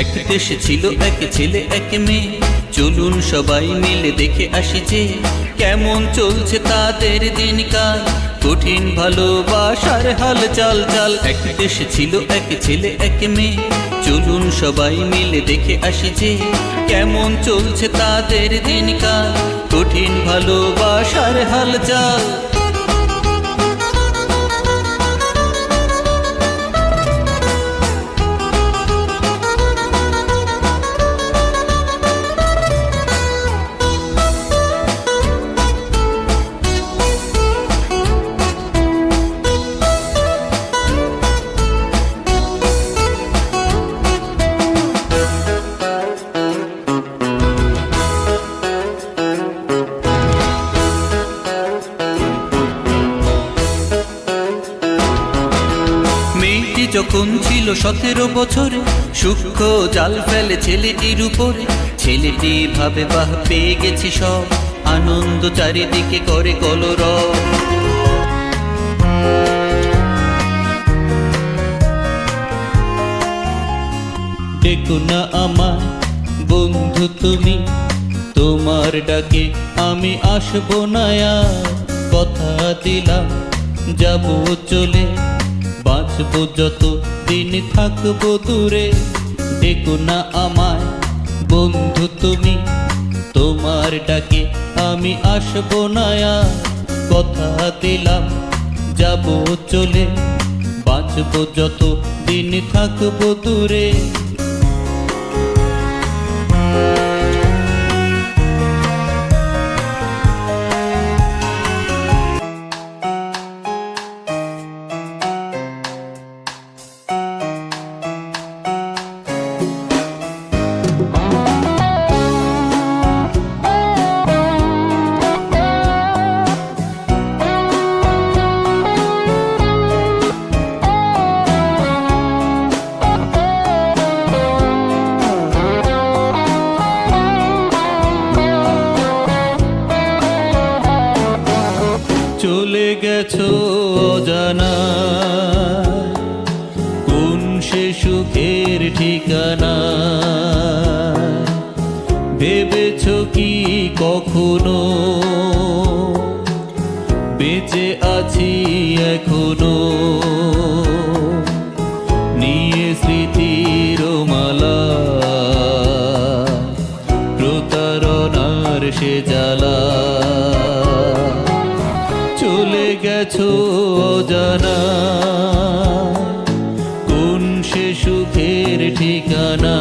এক দেশে ছিল এক ছেলে এক মেয়ে, চলুন সবাই মিলে দেখে আসি যে কেমন চলছে তাদের দিনকাল, কঠিন ভালোবাসার হাল চাল চাল। এক দেশে ছিল এক ছেলে এক মেয়ে, চলুন সবাই মিলে দেখে আসি যে কেমন চলছে তাদের দিনকাল, কঠিন ভালোবাসার হাল চাল। যখন ছিল 17 বছরে, সূক্ষ্ম জাল ফেলে ছেলেটির উপরে। ছেলেটি ভাবে বাহ পেয়ে গেছি সব, আনন্দ চারিদিকে করে কলরব। ডেকো না আমায় বন্ধু তুমি, তোমার ডাকে আমি আসবো না আর। কথা দিলাম যাবো চলে, বাঁচবো যত দিন থাকবো দূরে। ডেকো না আমায় বন্ধু তুমি, তোমার ডাকে আমি আসবো না আর। কথা দিলাম যাবো চলে, বাঁচবো যত দিন থাকবো দূরে। চলে গেছো অজানায়, কোন সে সুখের ঠিকানা। ভেবেছো কি কখনো বেঁচে আছি এখনো, নিয়ে স্মৃতির মালা, প্রতারণার সে জ্বালা। চলে গেছো অজানা, কোন সে সুখের ঠিকানা।